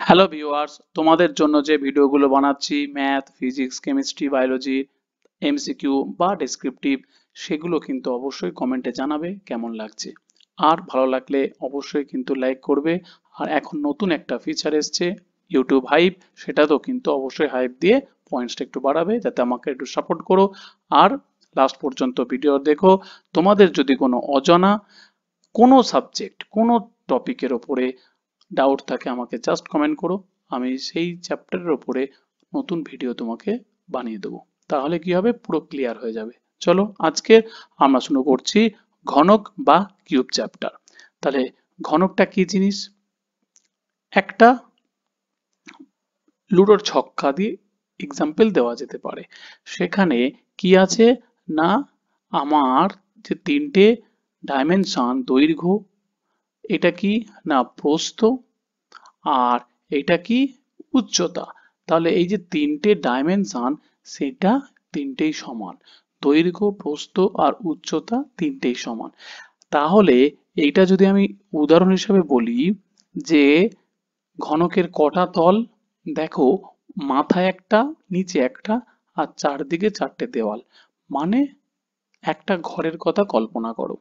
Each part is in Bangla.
হ্যালো ভিউয়ার্স, তোমাদের জন্য যে ভিডিওগুলো বানাচ্ছি math, physics, chemistry, biology, MCQ বা ডেসক্রিপটিভ, সেগুলো কিন্তু অবশ্যই কমেন্টে জানাবে কেমন লাগছে। আর ভালো লাগলে অবশ্যই কিন্তু লাইক করবে। আর এখন নতুন একটা ফিচার এসছে ইউটিউব হাইপ, সেটাতেও কিন্তু অবশ্যই হাইপ দিয়ে পয়েন্টসটা একটু বাড়াবে যাতে আমাকে একটু সাপোর্ট করো। আর লাস্ট পর্যন্ত ভিডিও দেখো। তোমাদের যদি কোনো অজানা কোনো সাবজেক্ট কোনো টপিকের ওপরে ডাউট থাকে আমাকে জাস্ট কমেন্ট করো, আমি সেই চ্যাপ্টারের ওপরে নতুন ভিডিও তোমাকে বানিয়ে দেবো। তাহলে কি হবে, পুরো ক্লিয়ার হয়ে যাবে। চলো আজকে আমরা শুরু করছি ঘনক বা কিউব চ্যাপ্টার। তাহলে ঘনকটা কি জিনিস? একটা লুডোর ছক্কা দিয়ে এক্সাম্পল দেওয়া যেতে পারে। সেখানে কি আছে না, আমার যে তিনটে ডাইমেনশন দৈর্ঘ্য, এটা কি না প্রস্থ, আর এটা কি উচ্চতা। তাহলে এই যে তিনটে ডাইমেনশন, সেটা তিনটেই সমান। দৈর্ঘ্য, প্রস্থ আর উচ্চতা তিনটেই সমান। তাহলে এইটা যদি আমি উদাহরণ হিসেবে বলি যে ঘনকের কটা তল, দেখো মাথায় একটা, নিচে একটা, আর চারদিকে চারটে দেওয়াল, মানে একটা ঘরের কথা কল্পনা করো।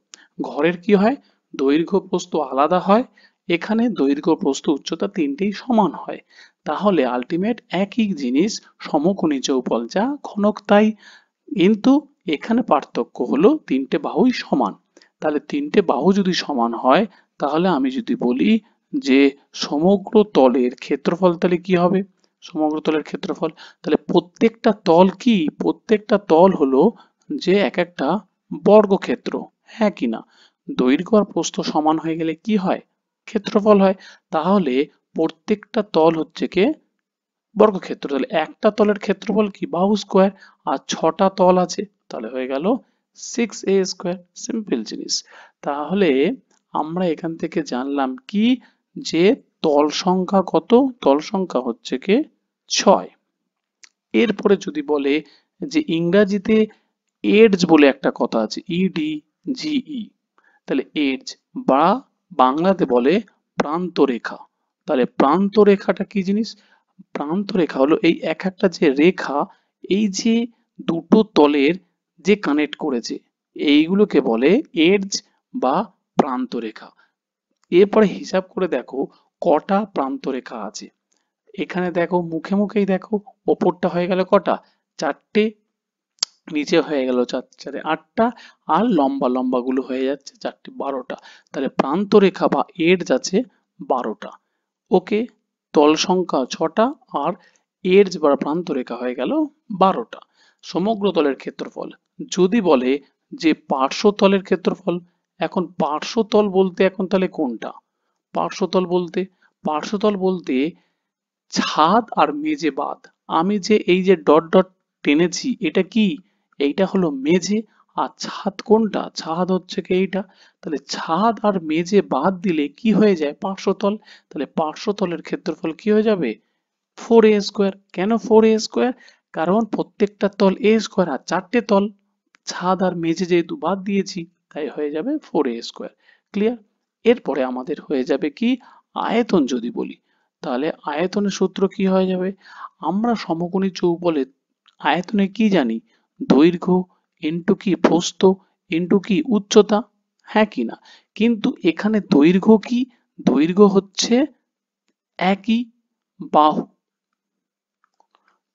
ঘরের কি হয়, দৈর্ঘ্য প্রস্থ আলাদা হয়, এখানে দৈর্ঘ্য প্রস্থ উচ্চতা তিনটেই সমান হয়। তাহলে আলটিমেট একই জিনিস, সমকোণী চৌপল যা ঘনক তাই। কিন্তু এখানে পার্থক্য হলো তিনটে বাহুই সমান। তাহলে তিনটে বাহু যদি সমান হয়, তাহলে আমি যদি বলি যে সমগ্র তলের ক্ষেত্রফল তাহলে কি হবে, সমগ্র তলের ক্ষেত্রফল, তাহলে প্রত্যেকটা তল কি, প্রত্যেকটা তল হলো যে এক একটা বর্গক্ষেত্র, হ্যাঁ কি না? দৈর্ঘ্য আর প্রস্থ সমান হয়ে গেলে কি হয়, ক্ষেত্রফল হয়। তাহলে প্রত্যেকটা তল হচ্ছে কে, বর্গক্ষেত্র। তাহলে একটা তলের ক্ষেত্রফল কি, বাহু স্কোয়ার। আর ছটা তল আছে, তাহলে হয়ে গেল 6a স্কোয়ার। সিম্পল জিনিস। তাহলে আমরা এখান থেকে জানলাম কি, যে তল সংখ্যা কত, তল সংখ্যা হচ্ছে কে 6। এরপরে যদি বলে যে ইংরাজিতে এডজ বলে একটা কথা আছে, ইডি জিই, তাহলে এডজ বা বাংলাতে বলে প্রান্ত রেখা। তাহলে প্রান্ত রেখাটা কি জিনিস? প্রান্ত রেখা হলো এই এক একটা যে রেখা, এই যে দুটো তলের যে কানেক্ট করেছে, এইগুলোকে বলে এডজ বা প্রান্ত রেখা। এরপরে হিসাব করে দেখো কটা প্রান্ত রেখা আছে। এখানে দেখো মুখে মুখেই দেখো, ওপরটা হয়ে গেল কটা, চারটে, নিচে হয়ে গেল চার চারে আটটা, আর লম্বা লম্বা গুলো হয়ে যাচ্ছে চারটে, 12টা। তাহলে প্রান্ত রেখা বা এডজ আছে 12টা। ওকে, তল সংখ্যা 6টা, আর এডজ বা প্রান্ত রেখা হয়ে গেল 12টা। সমগ্র তলের ক্ষেত্রফল যদি বলে যে পার্শ্বতলের ক্ষেত্রফল, এখন পার্শ্বতল বলতে এখন তাহলে কোনটা, পার্শ্বতল বলতে, পার্শ্বতল বলতে ছাদ আর মেঝে বাদ। আমি যে এই যে ডট ডট টেনেছি, এটা কি, এইটা হলো মেঝে। আর ছাদ কোনটা, ছাদ হচ্ছে কি এইটা। তাহলে ছাদ আর মেঝে বাদ দিলে কি হয়ে যায়, পার্শ্বতল। তাহলে পার্শ্বতলের ক্ষেত্রফল কি হয়ে যাবে, 4a স্কোয়ার। কেন 4a স্কোয়ার, কারণ প্রত্যেকটা তল a স্কোয়ার, আর চারটে তল, ছাদ আর মেঝে যেহেতু বাদ দিয়েছি, তাই হয়ে যাবে 4a স্কোয়ার। ক্লিয়ার? এরপরে আমাদের হয়ে যাবে কি, আয়তন যদি বলি, তাহলে আয়তনের সূত্র কি হয়ে যাবে, আমরা সমকোণী চৌবলের আয়তনে কি জানি, দৈর্ঘ্য ইন্টু কি প্রস্থ ইন্টু কি উচ্চতা, হ্যাঁ কি না? কিন্তু এখানে দৈর্ঘ্য কি, দৈর্ঘ্য হচ্ছে একই বাহু,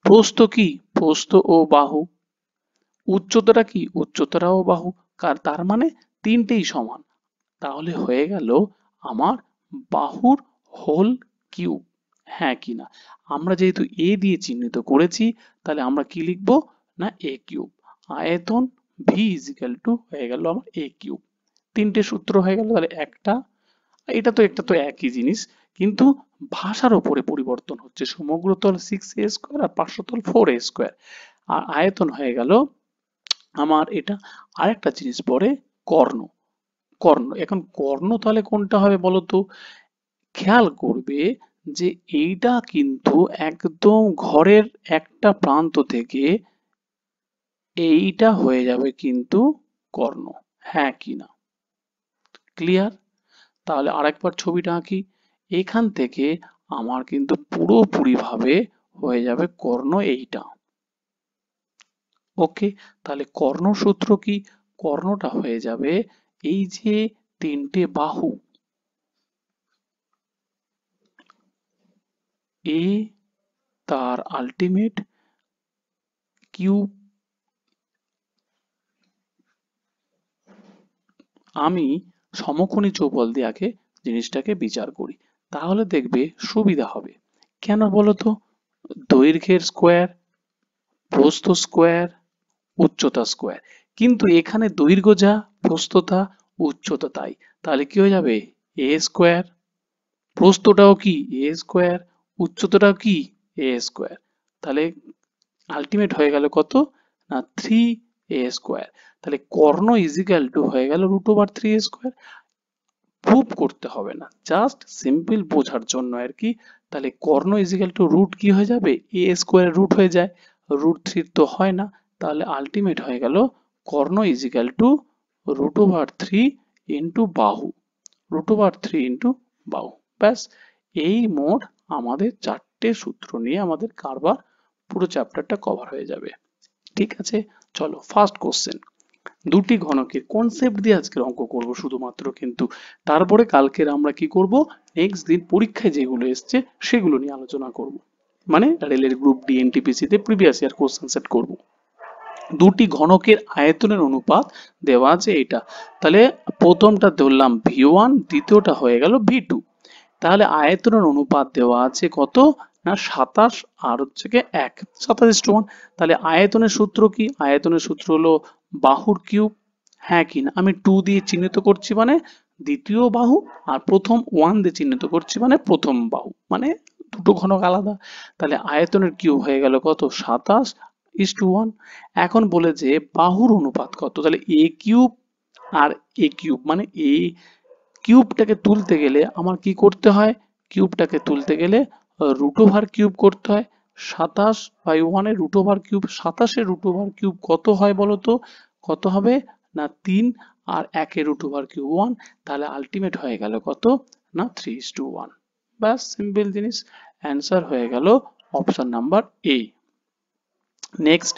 প্রস্থ কি, প্রস্থ ও বাহু, উচ্চতাটা কি, উচ্চতাটাও বাহু। তার মানে তিনটেই সমান। তাহলে হয়ে গেল আমার বাহুর হোল কিউব, হ্যাঁ কি না? আমরা যেহেতু এ দিয়ে চিহ্নিত করেছি, তাহলে আমরা কি লিখব না, এ কিউব। আয়তন ভি ইজিক্যাল টু হয়ে গেল আমার এ কিউব। তিনটে সূত্র হয়ে গেল। তাহলে একটা, এটা তো একই জিনিস, কিন্তু ভাষার ওপরে পরিবর্তন হচ্ছে। সমগ্রতল 6a স্কোয়ার আর পার্শ্বতল 4a স্কোয়ার। আর আয়তন হয়ে গেল আমার এটা। আরেকটা জিনিস পরে, কর্ণ। কর্ণ, এখন কর্ণ তাহলে কোনটা হবে বলো তো? খেয়াল করবে যে এইটা কিন্তু একদম ঘরের একটা প্রান্ত থেকে এইটা হয়ে যাবে কিন্তু কর্ণ, হ্যাঁ কি না? ক্লিয়ার? তাহলে আরেকবার ছবিটা আঁকি। এখান থেকে আমার কিন্তু পুরোপুরি ভাবে হয়ে যাবে কর্ণ এইটা। ওকে, তাহলে কর্ণ সূত্র কি? কর্ণটা হয়ে যাবে এই যে তিনটে বাহু এ, তার আলটিমেট কিউব। আমি সমকোণী চৌবল দিয়ে আগে জিনিসটাকে বিচার করি, তাহলে দেখবে সুবিধা হবে। কেন বলো তো? দৈর্ঘ্যের স্কোয়ার, প্রস্থ স্কোয়ার, উচ্চতা স্কোয়ার, কিন্তু এখানে দৈর্ঘ্য যা, প্রস্থ তা, উচ্চতা তাই, তাহলে কি হয়ে যাবে? এ স্কোয়ার। প্রস্থটাও কি? এ স্কোয়ার। উচ্চতাটাও কি? এ স্কোয়ার। তাহলে আলটিমেট হয়ে গেল কত? না 3a স্কোয়ার। তাহলে কর্ণ ইজিক্যাল টু হয়ে গেল √3a স্কোয়ার। প্রুভ করতে হবে না, জাস্ট সিম্পল বোঝার জন্য আর কি। তাহলে কর্ণ ইজিক্যাল টু রুট কি হয়ে যাবে? এ স্কোয়ার রুট হয়ে যায়, √3 তো হয় না, তাহলে আলটিমেট হয়ে গেল কর্ণ ইজিক্যাল টু √3 ইন্টু বাহু, √3 ইন্টু বাহু। ব্যাস, এই মোট আমাদের চারটে সূত্র নিয়ে আমাদের কারবার পুরো চ্যাপ্টারটা কভার হয়ে যাবে। ঠিক আছে, চলো ফার্স্ট কোশ্চেন। দুটি ঘনকের কনসেপ্ট দিয়ে আজকের অঙ্ক করব শুধুমাত্র, কিন্তু তারপরে কালকের আমরা কি করব, নেক্সট দিন পরীক্ষায় যেগুলো এসছে সেগুলো নিয়ে আলোচনা করব, মানে রেলের গ্রুপ ডি এনটিপিসি তে প্রিভিয়াস ইয়ার কোশ্চেন সেট করব। দুটি ঘনকের আয়তনের অনুপাত দেওয়া আছে এটা, তাহলে প্রথমটা ধরলাম v1, দ্বিতীয়টা হয়ে গেল v2। তাহলে আয়তনের অনুপাত দেওয়া আছে কত? না 27 আর হচ্ছে কি 1, 27:1। তাহলে আয়তনের সূত্র কি? আয়তনের সূত্র হলো বাহুর কিউব। হ্যাঁ কি না? আমি 2 দিয়ে চিহ্নিত করছি মানে দ্বিতীয় বাহু, আর প্রথম 1 দিয়ে চিহ্নিত করছি মানে প্রথম বাহু, মানে দুটো ঘনক আলাদা। তাহলে আয়তনের কিউব হয়ে গেল কত? 27:1। এখন বলে যে বাহুর অনুপাত কত, তাহলে a কিউব আর a কিউব, মানে a কিউবটাকে তুলতে গেলে আমার কি করতে হয়? কিউবটাকে তুলতে গেলে √কিউব করতে হয়। 27/1 এর √কিউব, 27 এর √কিউব কত হয় বলো তো? কত হবে? না 3, আর 1 এর √কিউব 1, তাহলে আলটিমেট হয়ে গেল কত? না 3:1। ব্যাস, সিম্পল জিনিস, অ্যান্সার হয়ে গেল অপশন নাম্বার এ। নেক্সট,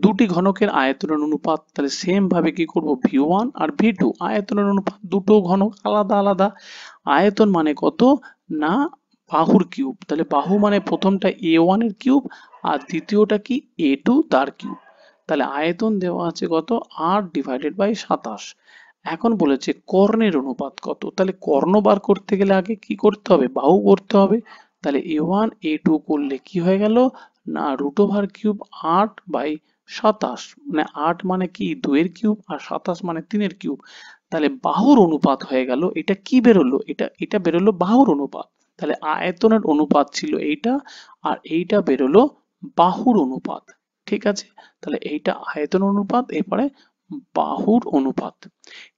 দুটি ঘনকের আয়তনের অনুপাত, তাহলে সেম ভাবে কি করব? v1 আর v2 আয়তনের অনুপাত, দুটো ঘনক আলাদা আলাদা। আয়তন মানে কত? না বাহুর কিউব, তাহলে বাহু মানে প্রথমটা a1 এর কিউব আর দ্বিতীয়টা কি? a2 তার কিউব। তাহলে আয়তন দেওয়া আছে কত? 8/27। এখন বলেছে কর্ণের অনুপাত কত, তাহলে কর্ণ বার করতে গেলে আগে কি করতে হবে? বাহু করতে হবে। তাহলে a1 a2 করলে কি হয়ে গেল? না √কিউব 8/27, মানে 8 মানে কি? 2 এর কিউব, আর 27 মানে 3 এর কিউব। তাহলে বাহুর অনুপাত হয়ে গেল, এটা কি বেরোলো? এটা বেরোলো বাহুর অনুপাত। তাহলে আয়তনের অনুপাত ছিল এইটা, আর এইটা বেরোলো বাহুর অনুপাত। ঠিক আছে, তাহলে এইটা আয়তন অনুপাত, এরপরে বাহুর অনুপাত।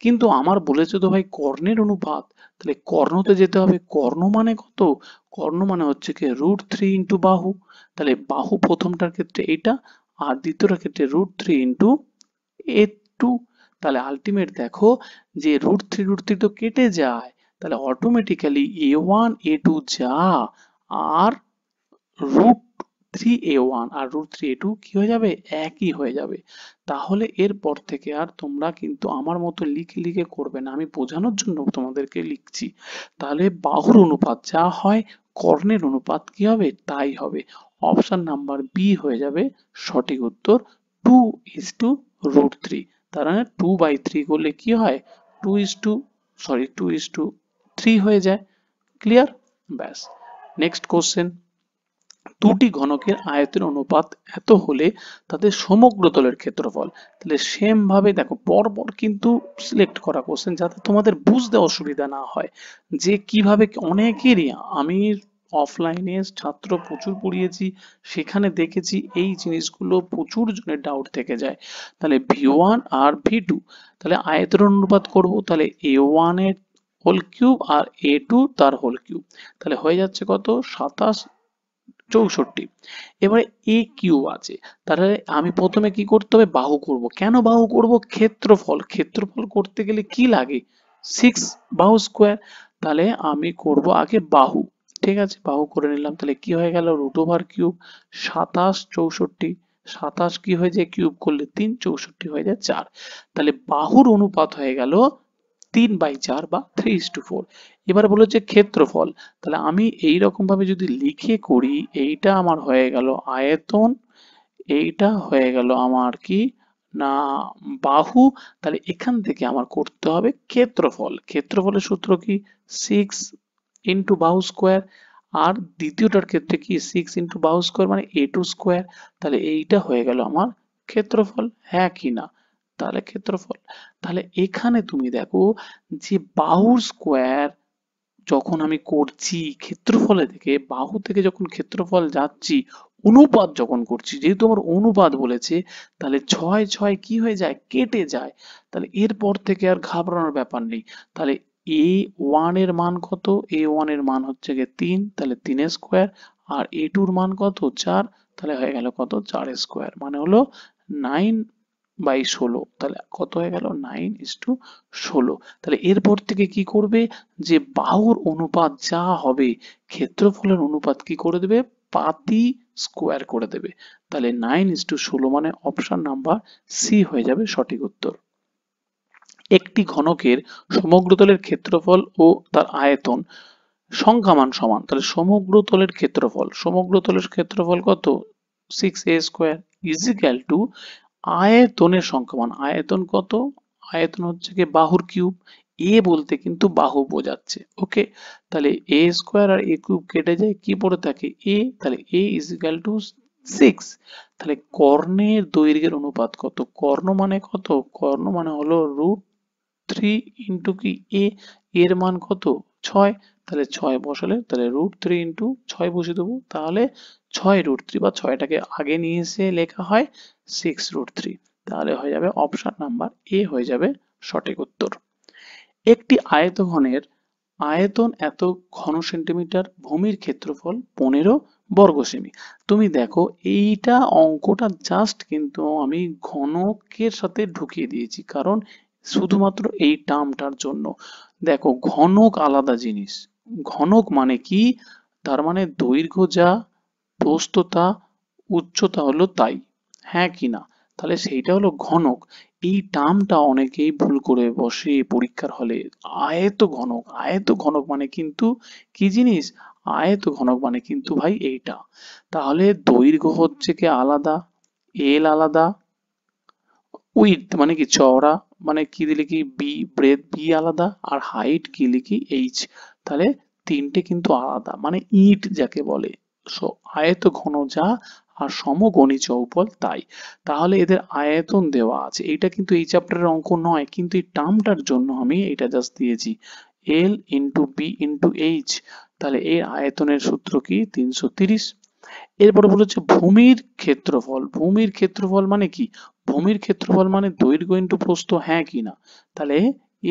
কিন্তু আমার বলেছে তো ভাই কর্ণের অনুপাত, তাহলে কর্ণতে যেতে হবে। কর্ণ মানে কত? কর্ণ মানে হচ্ছে কি √3 ইন্টু বাহু। তাহলে বাহু প্রথমটার ক্ষেত্রে এটা, আর দ্বিতীয়টার ক্ষেত্রে √3 ইন্টু a2। তাহলে আলটিমেট দেখো যে √3 তো কেটে যায়, তাহলে অটোমেটিক্যালি a1 a2 যা, আর √3a1 আর √3a2 কি হয়ে যাবে? একই হয়ে যাবে। তাহলে এরপর থেকে আর তোমরা কিন্তু আমার মতো লিখে লিখে করবে না, আমি বোঝানোর জন্য তোমাদেরকে লিখছি। তাহলে বাহুর অনুপাত যা হয় কর্ণের অনুপাত কি হবে? তাই হবে। অপশন নাম্বার বি হয়ে যাবে সঠিক উত্তর, 2:√3। তার মানে 2/3 করলে কি হয়? 2:3 হয়ে যায়। ক্লিয়ার? ব্যাস, নেক্সট কোশ্চেন। দুটি ঘনকের আয়তন অনুপাত এত হলে তাদের সমগ্র তলের ক্ষেত্রফল। তাহলে সেম ভাবে দেখো পরপর কিন্তু সিলেক্ট করা কোশ্চেন, যাতে তোমাদের বুঝতে অসুবিধা না হয় যে কিভাবে। অনেকেরই, আমি অফলাইনে ছাত্র প্রচুর পড়িয়েছি, সেখানে দেখেছি এই জিনিসগুলো প্রচুর জনের ডাউট থেকে যায়। তাহলে v1 আর v2, তাহলে আয়তন অনুপাত করব, তাহলে a1 এর হোল কিউব আর a2 তার হোল কিউব, তাহলে হয়ে যাচ্ছে কত? 27/64। এবারে এ কিউব আছে, তাহলে আমি প্রথমে কি করতে হবে? বাহু করব। কেন বাহু করব? ক্ষেত্রফল, ক্ষেত্রফল করতে গেলে কি লাগে? 6 বাহু স্কোয়ার। তাহলে আমি করব আগে বাহু, ঠিক আছে, বাহু করে নিলাম। তাহলে কি হয়ে গেল, রুট ওভার কিউব 27 64, 27 কি হয়ে যায় কিউব করলে 3, 64 হয়ে যায় 4। তাহলে বাহুর অনুপাত হয়ে গেল 3/4 বা 3:4। এবার বলেছে ক্ষেত্রফল, তাহলে আমি এই রকম ভাবে যদি লিখে করি, এইটা আমার হয়ে গেল আয়তন, এইটা হয়ে গেল আমার কি না বাহু। তাহলে এখান থেকে আমার করতে হবে ক্ষেত্রফল। ক্ষেত্রফলের সূত্র কি, 6 ইন্টু বাহু স্কোয়ার। আর দ্বিতীয়টার ক্ষেত্রে কি 6 ইন্টু বাহু স্কোয়ার মানে a2 স্কোয়ার। তাহলে এইটা হয়ে গেল আমার ক্ষেত্রফল, হ্যাঁ কি না, তাহলে ক্ষেত্রফল। তাহলে এখানে তুমি দেখো যে বাহুর স্কোয়ার যখন আমি করছি ক্ষেত্রফলে থেকে, বাহু থেকে যখন ক্ষেত্রফল যাচ্ছি, অনুপাত যখন করছি, যেহেতু আমার অনুপাত বলেছে, তাহলে 6 6 কি হয়ে যায়, কেটে যায়। তাহলে এরপর থেকে আর ঘাবড়ানোর ব্যাপার নেই। তাহলে a1 এর মান কত, a1 এর মান হচ্ছে গিয়ে 3, তাহলে 3 স্কোয়ার। আর a2 এর মান কত, 4, তাহলে হয়ে গেল কত, 4 স্কোয়ার, মানে হলো 9/16। তাহলে কত হয়ে গেল, 9:16। তাহলে এরপর থেকে কি করবে, যে বাহুর অনুপাত যা হবে ক্ষেত্রফলের অনুপাত কি করে দেবে, পাতি স্কোয়ার করে দেবে। তাহলে 9:16 মানে অপশন নাম্বার সি হয়ে যাবে সঠিক উত্তর। একটি ঘনকের সমগ্রতলের ক্ষেত্রফল ও তার আয়তন সংখ্যামান সমান। তাহলে সমগ্রতলের ক্ষেত্রফল কত, 6a স্কোয়ার ইজিক্যাল টু আয়তনের সংখ্যামান। আয়তন কত, আয়তন হচ্ছে কি বাহুর কিউব। এ বলতে কিন্তু বাহু বোঝাচ্ছে, ওকে। তাহলে এ স্কোয়ার আর এ কিউব কেটে যায়, কি পড়ে থাকে এ। তাহলে এ ইজিক্যাল টু 6। তাহলে কর্ণের দৈর্ঘ্যের অনুপাত কত, কর্ণ মানে কত, কর্ণ মানে হলো √3 ইন্টু কি এ, এর মান কত 6। তাহলে 6 বসালে, তাহলে √3 ইন্টু 6 বসিয়ে দেবো। তাহলে 6√3 বা 6টাকে আগে নিয়ে এসে লেখা হয় 6√3। তাহলে হয়ে যাবে অপশন নাম্বার এ হয়ে যাবে সঠিক উত্তর। একটি আয়তঘনের আয়তন এত ঘন সেন্টিমিটার, ভূমির ক্ষেত্রফল 15 বর্গ সেমি। তুমি দেখো এইটা অঙ্কটা জাস্ট কিন্তু আমি ঘনকের সাথে ঢুকিয়ে দিয়েছি, কারণ শুধুমাত্র এই টার্মটার জন্য। দেখো ঘনক আলাদা জিনিস, ঘনক মানে কি, তার মানে দৈর্ঘ্য যা, প্রস্থ তা, উচ্চতা হলো তাই, হ্যাঁ কি না, তাহলে সেইটা হলো ঘনক। এই টার্মটা অনেকেই ভুল করে বসে পরীক্ষার হলে। আয়ত ঘনক, আয়ত ঘনক মানে কিন্তু কি জিনিস, আয়ত ঘনক মানে কিন্তু ভাই এইটা। তাহলে দৈর্ঘ্য হচ্ছে কি আলাদা, এল আলাদা, উইডথ মানে কি চওড়া, মানে কি দিলে কি বি, ব্রেথ বি আলাদা, আর হাইট কি লিখি এইচ। তাহলে তিনটে কিন্তু আলাদা, মানে ইট যাকে বলে। সো আয়ত ঘন যা আর সমকোণী চৌপল তাই। তাহলে এদের আয়তন দেওয়া আছে, এটা কিন্তু এই চ্যাপ্টারের অঙ্ক নয়, কিন্তু এই টার্মটার জন্য আমি এটা জাস্ট দিয়েছি L into B into H. তাহলে এর আয়তনের সূত্র কি 330। এরপরে বলেছে ভূমির ক্ষেত্রফল। ভূমির ক্ষেত্রফল মানে কি, ভূমির ক্ষেত্রফল মানে দৈর্ঘ্য ইন্টু প্রস্থ, হ্যাঁ কি না। তাহলে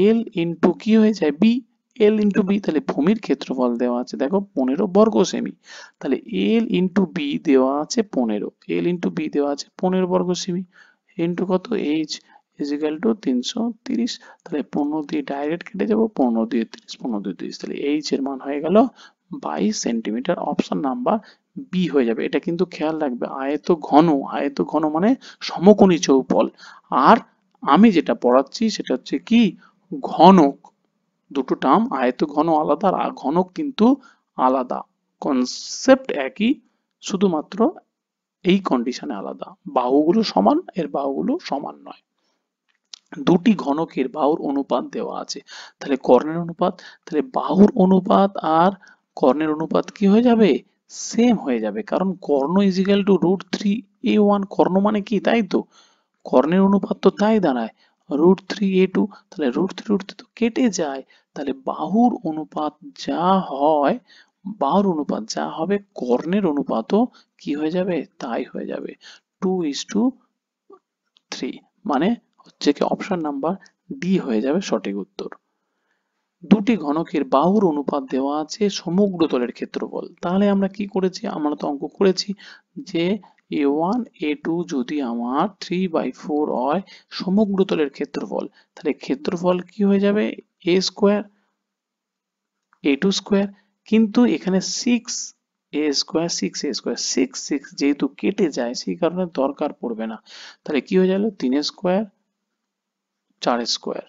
এল ইন্টু কি হয়ে যায় বি, এল ইন্টু বি। তাহলে ভূমির ক্ষেত্রফল দেওয়া আছে দেখো 15 বর্গ সেমি। তাহলে এল ইন্টু বি দেওয়া আছে 15, এল ইন্টু বি দেওয়া আছে 15 বর্গ সেমি, ইন্টু কত এইচ ইজিক্যাল টু 330। তাহলে 15 দিয়ে ডাইরেক্ট কেটে যাবো, 15 দিয়ে 30, 15 দিয়ে 30। তাহলে এইচ এর মান হয়ে গেল 22 সেন্টিমিটার, অপশন নাম্বার বি হয়ে যাবে। এটা কিন্তু খেয়াল রাখবে, আয়ত ঘন, আয়ত ঘন মানে সমকোণী চৌপল। আর আমি যেটা পড়াচ্ছি সেটা হচ্ছে কি ঘনক। দুটো টার্ম, আয়ত ঘন আলাদা আর ঘনক কিন্তু আলাদা, কনসেপ্ট একই, শুধুমাত্র এই কন্ডিশনে আলাদা। বাহুগুলো সমান, এর বাহুগুলো সমান নয়। দুটি ঘনকের বাহুর অনুপাত দেওয়া আছে, তাহলে কর্ণের অনুপাত, তাহলে বাহুর অনুপাত আর কর্ণের অনুপাত কি হয়ে যাবে, সেম হয়ে যাবে, কারণ কর্ণ ইজিক্যাল টু √3a1, কর্ণ মানে কি তাই তো, কর্ণের অনুপাত তো তাই দাঁড়ায় √3a2। তাহলে √3 তো কেটে যায়। তাহলে বাহুর অনুপাত যা হয়, বাহুর অনুপাত যা হবে কর্ণের অনুপাতও কি হয়ে যাবে, তাই হয়ে যাবে, 2:3। মানে হচ্ছে কি অপশন নাম্বার ডি হয়ে যাবে সঠিক উত্তর। দুটি ঘনকের বাহুর অনুপাত দেওয়া আছে সমগ্রতলের ক্ষেত্রফল। তাহলে আমরা কি করেছি, আমরা তো অঙ্ক করেছি যে a1 a2 যদি আমার 3/4 হয় সমগ্রতলের ক্ষেত্রফল, তাহলে ক্ষেত্রফল কি হয়ে যাবে a স্কোয়ার a2 স্কোয়ার। কিন্তু এখানে 6a² 6a² 6 যেহেতু কেটে যায় সেই কারণে দরকার পড়বে না। তাহলে কি হয়ে গেল 3 স্কোয়ার 4 স্কোয়ার,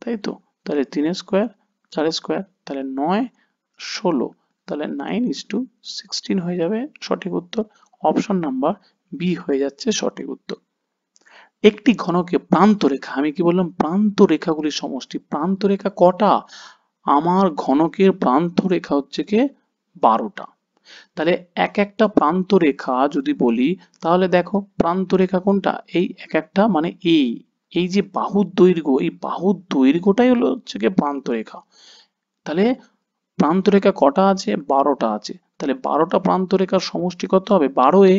তাই তো? তাহলে 3 স্কোয়ার 4 স্কোয়ার, তাহলে 9 16, তাহলে 9:16 হয়ে যাবে সঠিক উত্তর। অপশন নাম্বার বি হয়ে যাচ্ছে সঠিক উত্তর। একটি ঘনকে প্রান্ত রেখা, আমি কি বললাম প্রান্ত রেখাগুলির সমষ্টি। প্রান্ত রেখা কটা? আমার ঘনকের প্রান্ত রেখা হচ্ছে কি 12টা। তাহলে এক একটা প্রান্ত রেখা যদি বলি, তাহলে দেখো প্রান্ত রেখা কোনটা, এই এক একটা মানে এই যে বাহুর দৈর্ঘ্য, এই বাহুর দৈর্ঘ্যটাই হলো হচ্ছে কি প্রান্ত রেখা। তাহলে প্রান্ত রেখা কটা আছে? 12টা আছে। তাহলে 12টা প্রান্ত রেখার সমষ্টি কত হবে? 12a।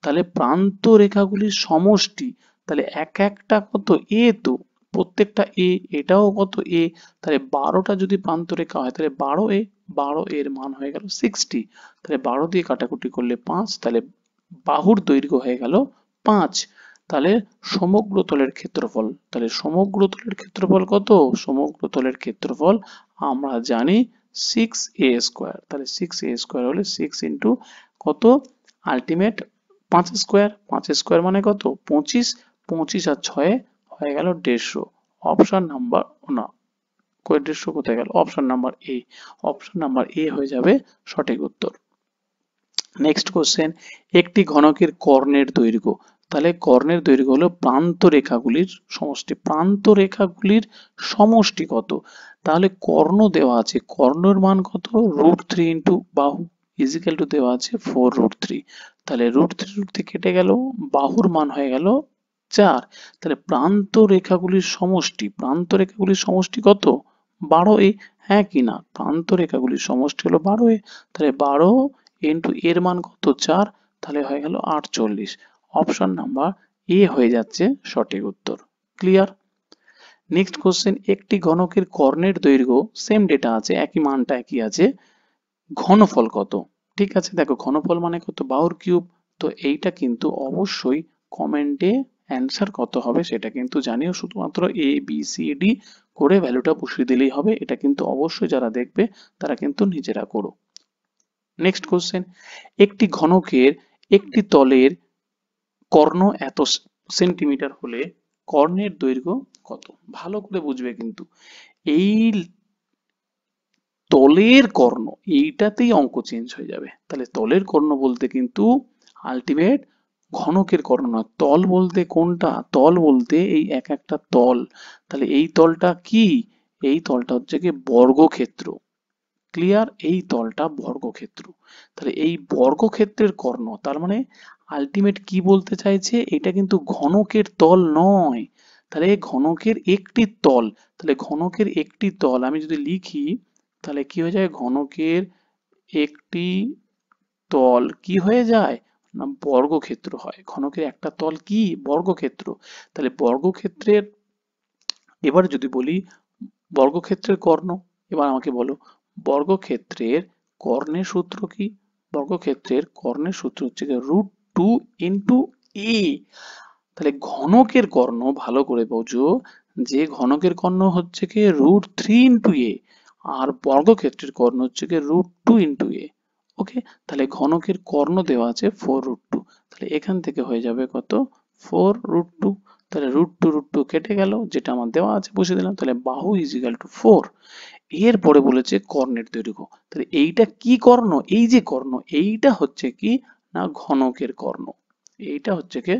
তাহলে প্রান্ত রেখাগুলির সমষ্টি, তাহলে এক একটা কত? এ তো, প্রত্যেকটা এ, এটাও কত? এ। তাহলে 12টা যদি প্রান্ত রেখা হয় তাহলে 12a, 12 এর মান হয়ে গেল 60। তাহলে 12 দিয়ে কাটাকুটি করলে 5, তাহলে বাহুর দৈর্ঘ্য হয়ে গেল 5। তাহলে সমগ্র তলের ক্ষেত্রফল, তাহলে সমগ্র তলের ক্ষেত্রফল কত? সমগ্র তলের ক্ষেত্রফল আমরা জানি 6a²। তাহলে 6a² হলে 6 ইন্টু কত? আলটিমেট 5 স্কোয়ার, 5 স্কোয়ার মানে কত? 25, 25 আর 6 হয়ে গেল 150। অপশন নাম্বার না, 150 কোথায় গেল? Option number A, option number A হয়ে যাবে সঠিক উত্তর। নেক্সট কোশ্চেন, একটি ঘনকের কর্ণের দৈর্ঘ্য। তাহলে কর্ণের দৈর্ঘ্য হলো প্রান্ত রেখাগুলির সমষ্টি। প্রান্ত রেখাগুলির সমষ্টি কত? তাহলে কর্ণ দেওয়া আছে, কর্ণের মান কত? √3 ইন্টু বাহু ইজিক্যাল টু দেওয়া আছে 4√3। তাহলে √3 কেটে গেল, বাহুর মান হয়ে গেল 4। তাহলে প্রান্ত রেখাগুলির সমষ্টি, প্রান্ত রেখাগুলির সমষ্টি কত? 12a। হ্যাঁ কি না? প্রান্ত রেখাগুলির সমষ্টি হলো 12a। তাহলে 12 ইন্টু এর মান কত? 4। তাহলে হয়ে গেল 48। অপশন নাম্বার এ হয়ে যাচ্ছে সঠিক উত্তর। ক্লিয়ার? নেক্সট কোশ্চেন, একটি ঘনকের কর্ণের দৈর্ঘ্য, সেম ডেটা আছে, একই মানটা একই আছে, ঘনফল কত? ঠিক আছে, দেখো ঘনফল মানে কত? বাহুর কিউব। তো এইটা কিন্তু অবশ্যই কমেন্টে অ্যান্সার কত হবে সেটা কিন্তু জানিও, শুধুমাত্র ABCD করে ভ্যালুটা বসিয়ে দিলেই হবে। এটা কিন্তু অবশ্যই যারা দেখবে তারা কিন্তু নিজেরা করো। নেক্সট কোশ্চেন, একটি ঘনকের একটি তলের কর্ণ এত সেন্টিমিটার হলে কর্ণের দৈর্ঘ্য কত? ভালো করে বুঝবে কিন্তু। এই তলের কর্ণ, এইটাতেই অঙ্ক চেঞ্জ হয়ে যাবে। তাহলে তলের কর্ণ বলতে কিন্তু আলটিমেট ঘনকের কর্ণ নয়। তল বলতে কোনটা? তল বলতে এই এক একটা তল। তাহলে এই তলটা কি? এই তলটা হচ্ছে কি বর্গক্ষেত্র। ক্লিয়ার? এই তলটা বর্গক্ষেত্র। তাহলে এই বর্গক্ষেত্রের কর্ণ, তার মানে আলটিমেট কি বলতে চাইছে? এটা কিন্তু ঘনকের তল নয়। তাহলে ঘনকের একটি তল, তাহলে ঘনকের একটি তল আমি যদি লিখি তাহলে কি হয়ে যায়? ঘনকের একটি তল কি হয়ে যায়? না বর্গক্ষেত্র হয়। ঘনকের একটা তল কি? বর্গক্ষেত্র। তাহলে বর্গক্ষেত্রের, এবার যদি বলি বর্গক্ষেত্রের কর্ণ, এবার আমাকে বলো বর্গক্ষেত্রের কর্ণের সূত্র কি? বর্গক্ষেত্রের কর্ণের সূত্র হচ্ছে √2 ইন্টু এ। তাহলে ঘনকের কর্ণ ভালো করে বোঝো, যে ঘনকের কর্ণ হচ্ছে কি √3 ইন্টু এ, আর বর্গক্ষেত্রের কর্ণ হচ্ছে কি √2 ইন্টু এ। ওকে, তাহলে ঘনকের কর্ণ দেওয়া আছে 4√2। তাহলে এখান থেকে হয়ে যাবে কত? 4√2। তাহলে √2 কেটে গেল, যেটা আমার দেওয়া আছে বসে দিলাম। তাহলে বাহু ইজিক্যাল টু 4। এরপরে বলেছে কর্ণের দৈর্ঘ্য। তাহলে এইটা কি কর্ণ? এই যে কর্ণ, এইটা হচ্ছে কি না ঘনকের কর্ণ। এইটা হচ্ছে কি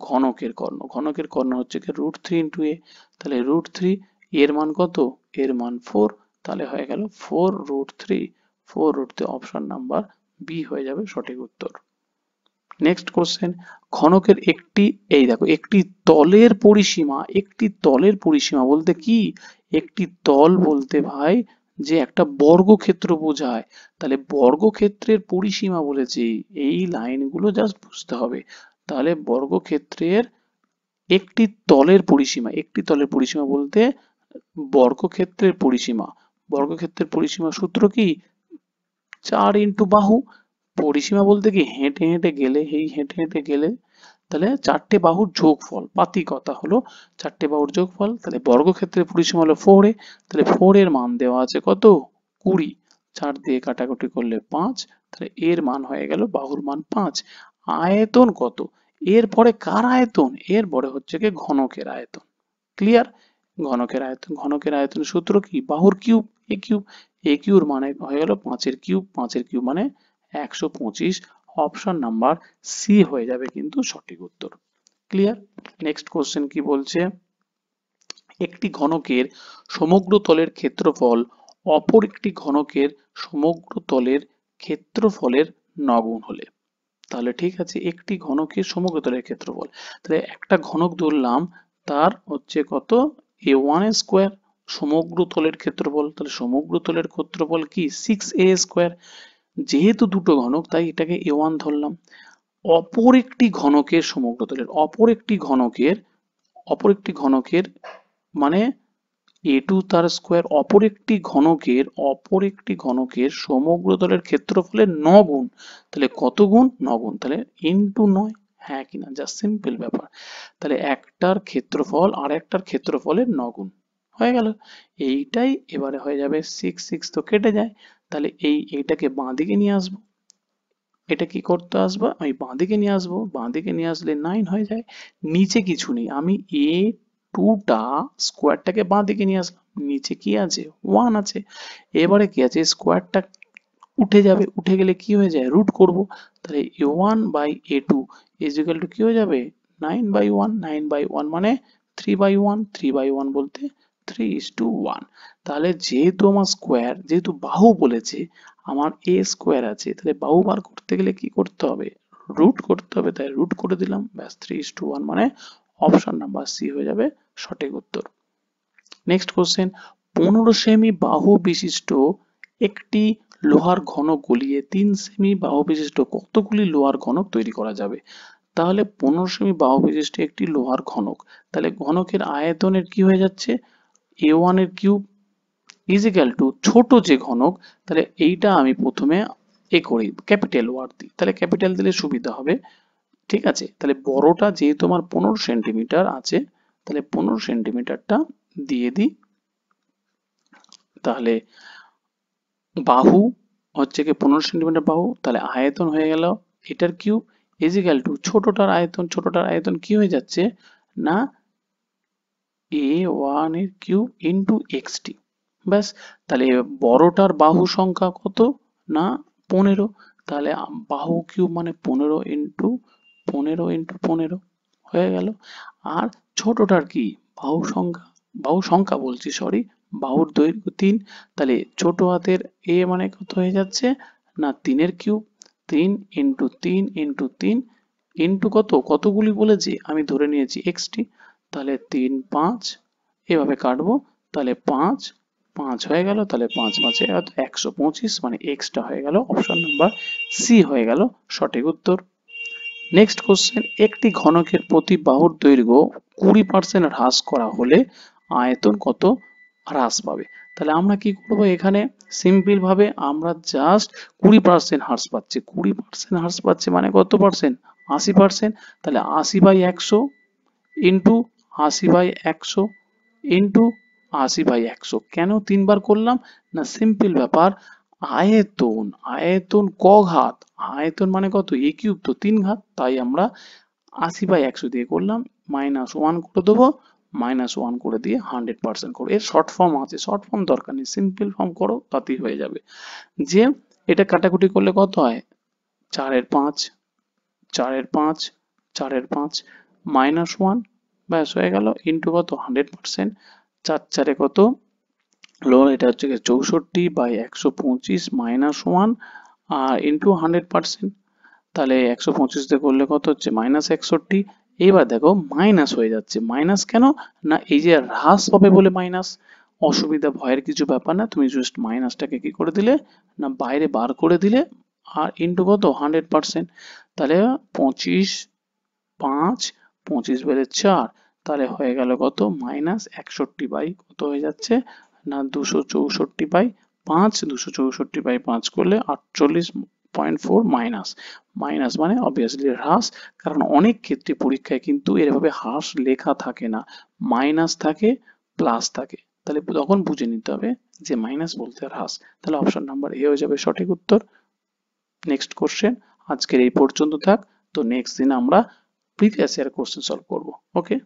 ঘনকের কর্ণ। ঘনকের কর্ণ হচ্ছে কি √3 ইন্টু এ। তাহলে √3 এর মান কত? এর মান 4। তাহলে হয়ে গেল 4√3। 4√3 অপশন নাম্বার বি হয়ে যাবে সঠিক উত্তর। নেক্সট কোশ্চেন, ঘনকের একটি, এই দেখো একটি তলের পরিসীমা, একটি তলের পরিসীমা বলতে কি? একটি তল বলতে ভাই যে একটা বর্গক্ষেত্র বোঝায়। তাহলে বর্গক্ষেত্রের পরিসীমা বলেছি, এই লাইনগুলো জাস্ট বুঝতে হবে। তাহলে বর্গক্ষেত্রের একটি তলের পরিসীমা, একটি তলের পরিসীমা বলতে বর্গক্ষেত্রের পরিসীমা, বর্গক্ষেত্রের পরিসীমা সূত্র কি? 4 ইন্টু বাহু। পরিসীমা বলতে কি হেঁটে হেঁটে গেলে, এই হেঁটে হেঁটে গেলে, তাহলে চারটে বাহুর যোগফল, পাতি কথা হলো চারটে বাহুর যোগফল। তাহলে বর্গক্ষেত্রের পরিসীমা হলো 4a। তাহলে 4 এর মান দেওয়া আছে কত? 20। 4 দিয়ে কাটাকুটি করলে 5, তাহলে এর মান হয়ে গেল, বাহুর মান 5। আয়তন কত? এর পরে কার আয়তন? এর পরে হচ্ছে কি ঘনকের আয়তন। ক্লিয়ার? ঘনকের আয়তন, ঘনকের আয়তনের সূত্র কি? বাহুর কিউব, এ কিউব। এ কিউর মানে হয়ে গেল 5 এর কিউব, 5 এর কিউব মানে 125। অপশন নাম্বার সি হয়ে যাবে কিন্তু সঠিক উত্তর। ক্লিয়ার? নেক্সট কোশ্চেন কি বলছে? একটি ঘনকের সমগ্র তলের ক্ষেত্রফল অপর একটি ঘনকের সমগ্র তলের ক্ষেত্রফলের নগুণ হলে। তাহলে ঠিক আছে, একটি ঘনকের সমগ্র তলের ক্ষেত্রফল, তাহলে একটা ঘনক ধরলাম, তার হচ্ছে কত? a1 স্কোয়ার সমগ্র তলের ক্ষেত্রফল, তাহলে সমগ্র তলের ক্ষেত্রফল কি 6a স্কোয়ার। যেহেতু দুটো ঘনক তাই এটাকে a1 ধরলাম। অপর একটি ঘনকের সমগ্র তলের, অপর একটি ঘনকের মানে a2 তার স্কোয়ার, অপর একটি ঘনকের সমগ্র তলের ক্ষেত্রফলের 9 গুণ। তাহলে কত গুণ? 9 গুণ, তাহলে ইনটু 9। হ্যাঁ কিনা? জাস্ট সিম্পল ব্যাপার। তাহলে একটার ক্ষেত্রফল আর একটার ক্ষেত্রফলের 9 গুণ হয়ে গেল। এইটাই এবারে হয়ে যাবে 6, 6 তো কেটে যায়, তাহলে এইটাকে বাঁ দিকে নিয়ে আসবো। এটা কি করতে আসবো? আমি বাঁ দিকে নিয়ে আসবো, বাঁ দিকে নিয়ে আসলে 9 হয়ে যায়। নিচে কিছু নেই, আমি a2টা স্কোয়ারটাকে বাঁ দিকে নিয়ে আসলাম, নিচে কি আছে? 1 আছে। এবারে কি আছে? স্কোয়ারটা উঠে যাবে, উঠে গেলে কি হয়ে যায়? রুট করব, তাহলে a1 by a2 is equal to কি হয়ে যাবে? 9/1, 9/1 মানে 3/1, 3/1 বলতে 3:1। তাহলে যেহেতু আমার স্কোয়ার, যেহেতু বাহু বলেছে, আমার a স্কোয়ার আছে, তাহলে বাহু বার করতে গেলে কি করতে হবে? রুট করতে হবে, তাই রুট করে দিলাম, ব্যাস 3:1 মানে অপশন নাম্বার সি হয়ে যাবে সঠিক উত্তর। নেক্সট কোশ্চেন, 15 সেমি বাহু বিশিষ্ট একটি লোহার ঘনক গলিয়ে 3 সেমি বাহু বিশিষ্ট কতগুলি লোহার ঘনক তৈরি করা যাবে? তাহলে 15 সেমি বাহু বিশিষ্ট একটি লোহার ঘনক, তাহলে ঘনকের আয়তনের কি হয়ে যাচ্ছে? a1 এর কিউব ইজ ইকুয়াল টু ছোট যে ঘনক, তাহলে এইটা আমি প্রথমে করি ক্যাপিটাল ওয়ার্ড দিই, তাহলে ক্যাপিটাল দিলে সুবিধা হবে। ঠিক আছে, তাহলে বড়টা যেহেতু আমার 15 সেন্টিমিটার আছে, তাহলে 15 সেন্টিমিটারটা দিয়ে দিই। তাহলে বাহু হচ্ছে কি 15 সেন্টিমিটার বাহু, তাহলে আয়তন হয়ে গেল এটার কিউব ইজ ইকুয়াল টু ছোটটার আয়তন কি হয়ে যাচ্ছে? না a1 এর কিউব ইন্টু এক্সটি। ব্যাস, তাহলে বড়টার বাহু সংখ্যা কত? না 15, তাহলে বাহু কিউব মানে 15 ইন্টু 15 হয়ে গেল। আর ছোটটার কি? বাহু সংখ্যা বলছি, সরি, বাহুর দৈর্ঘ্য 3, তাহলে ছোট হাতের a মানে কত হয়ে যাচ্ছে? না 3 এর কিউব, 3 ইন্টু 3 ইন্টু 3 ইন্টু কতগুলি বলেছি, আমি ধরে নিয়েছি এক্সটি, তাহলে 3, 5 এভাবে কাটবো, তাহলে 5, 5 হয়ে গেল, তাহলে 5 5 125 মানে এক্সটা হয়ে গেল, অপশন নাম্বার সি হয়ে গেল সঠিক উত্তর। নেক্সট কোশ্চেন, একটি ঘনকের প্রতি বাহুর দৈর্ঘ্য 20% হ্রাস করা হলে আয়তন কত হ্রাস পাবে? তাহলে আমরা কি করব? এখানে সিম্পল ভাবে আমরা জাস্ট 20% হ্রাস পাচ্ছে, 20% হ্রাস পাচ্ছে মানে কত পার্সেন্ট? 80%। তাহলে 80/100 ইন্টু 80/100 ইন্টু 80/100। কেন তিনবার করলাম? না সিম্পল ব্যাপার, আয়তন, আয়তন ক ঘাত? আয়তন মানে কত? এ কিউব তো 3 ঘাত, তাই আমরা 80/100 দিয়ে করলাম, -1 করে দেবো, -1 করে দিয়ে 100% করো। এর শর্ট ফর্ম আছে, শর্ট ফর্ম দরকার নেই, সিম্পল ফর্ম করো তাতেই হয়ে যাবে। যে এটা কাটাকুটি করলে কত হয়? 4/5, 4/5, 4/5 -1, ব্যাস হয়ে গেল, ইন্টু কত? 100%। 4 4 কত? এটা হচ্ছে 64/125 -1 আর ইন্টু 100%। তাহলে 125 দিয়ে করলে কত হচ্ছে? -61। এবার দেখো মাইনাস হয়ে যাচ্ছে, মাইনাস কেন? না এই যে হ্রাস হবে বলে মাইনাস। অসুবিধা, ভয়ের কিছু ব্যাপার না, তুমি জাস্ট মাইনাসটাকে কি করে দিলে? না বাইরে বার করে দিলে, আর ইন্টু কত? 100%। তাহলে 25, 5, 25 বেড়ে 4, তাহলে হয়ে গেল কত? -61 বাই কত হয়ে যাচ্ছে? না 264/5, 264/5 করলে 48.4 মাইনাস, মাইনাস মানে অবভিয়াসলি হ্রাস, কারণ অনেক ক্ষেত্রে পরীক্ষায় কিন্তু এভাবে হ্রাস লেখা থাকে না, মাইনাস থাকে, প্লাস থাকে, তাহলে তখন বুঝে নিতে হবে যে মাইনাস বলতে হ্রাস। তাহলে অপশন নাম্বার এ হয়ে যাবে সঠিক উত্তর। নেক্সট কোশ্চেন, আজকের এই পর্যন্ত থাক। তো নেক্সট দিন আমরা প্রিভিয়াস ইয়ার কোশ্চেন সলভ করব। ওকে।